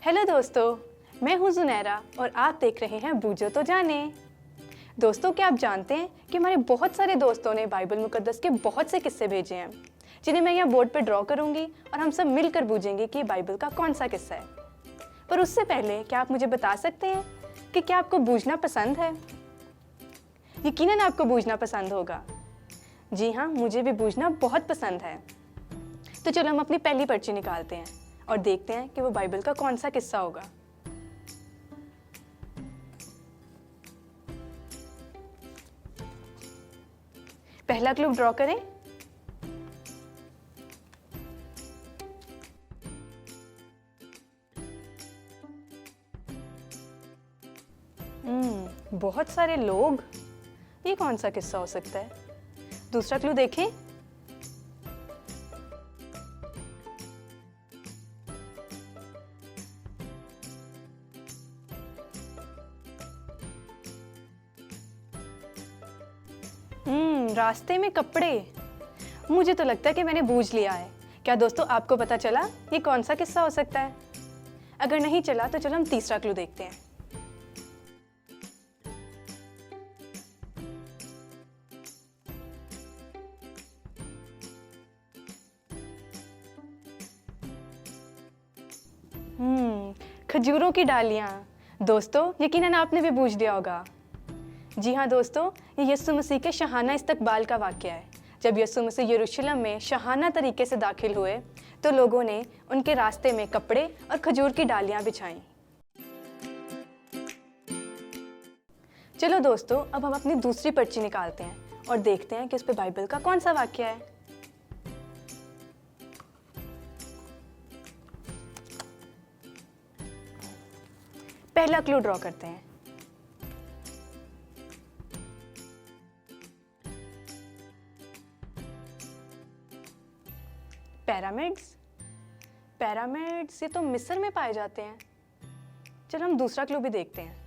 Hello दोस्तों, मैं हूँ जुनैरा और आप देख रहे हैं बूझो तो जाने। दोस्तों, क्या आप जानते हैं कि हमारे बहुत सारे दोस्तों ने बाइबल मुकद्दस के बहुत से किस्से भेजे हैं जिन्हें मैं यहाँ बोर्ड पे ड्रॉ करूँगी और हम सब मिलकर बूझेंगे कि बाइबल का कौन सा किस्सा है। पर उससे पहले क्या आप मुझे बता सकते हैं कि क्या आपको बूझना पसंद है? यकीनन आपको बूझना पसंद होगा। जी हाँ, मुझे भी बूझना बहुत पसंद है। तो चलो हम अपनी पहली पर्ची निकालते हैं और देखते हैं कि वो बाइबल का कौन सा किस्सा होगा। पहला क्लू ड्रॉ करें। बहुत सारे लोग, ये कौन सा किस्सा हो सकता है? दूसरा क्लू देखें। रास्ते में कपड़े। मुझे तो लगता है कि मैंने बूझ लिया है। क्या दोस्तों, आपको पता चला ये कौन सा किस्सा हो सकता है? अगर नहीं चला तो चलो हम तीसरा क्लू देखते हैं। खजूरों की डालियां। दोस्तों, यकीनन आपने भी बूझ लिया होगा। जी हाँ दोस्तों, ये यीशु मसीह के शाहाना इस्तकबाल का वाक़या है। जब यीशु मसीह यरूशलेम में शाहाना तरीके से दाखिल हुए तो लोगों ने उनके रास्ते में कपड़े और खजूर की डालियां बिछाईं। चलो दोस्तों, अब हम अपनी दूसरी पर्ची निकालते हैं और देखते हैं कि उस पे बाइबल का कौन सा वाक़या है। पहला क्लू ड्रॉ करते हैं। पिरामिड्स ये तो मिस्र में पाए जाते हैं। चलो हम दूसरा क्लू भी देखते हैं।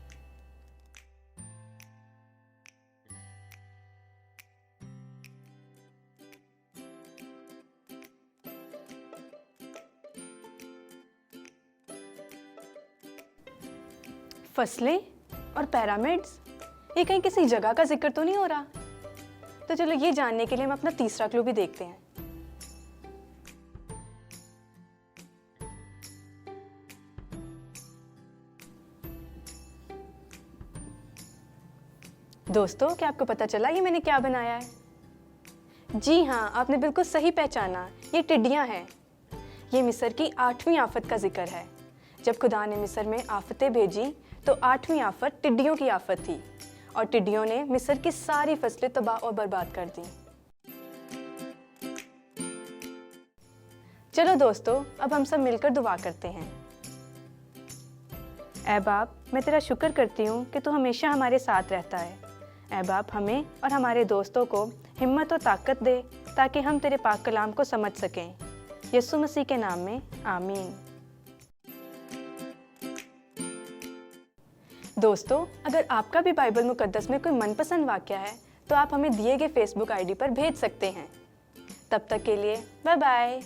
फसलें और पिरामिड्स, ये कहीं किसी जगह का जिक्र तो नहीं हो रहा? तो चलो ये जानने के लिए हम अपना तीसरा क्लू भी देखते हैं। दोस्तों, क्या आपको पता चला ये मैंने क्या बनाया है? जी हाँ, आपने बिल्कुल सही पहचाना, ये टिड्डियाँ हैं। ये मिस्र की 8वीं आफत का जिक्र है। जब खुदा ने मिस्र में आफतें भेजी तो 8वीं आफत टिड्डियों की आफत थी और टिड्डियों ने मिस्र की सारी फसलें तबाह और बर्बाद कर दी। चलो दोस्तों, अब हम सब मिलकर दुआ करते हैं। ऐ बाप, मैं तेरा शुक्र करती हूँ कि तू हमेशा हमारे साथ रहता है। ऐ बाप, हमें और हमारे दोस्तों को हिम्मत और ताकत दे ताकि हम तेरे पाक कलाम को समझ सकें। यीशु मसीह के नाम में आमीन। दोस्तों, अगर आपका भी बाइबल मुकद्दस में कोई मनपसंद वाक़या है तो आप हमें दिए गए फेसबुक आईडी पर भेज सकते हैं। तब तक के लिए बाय बाय।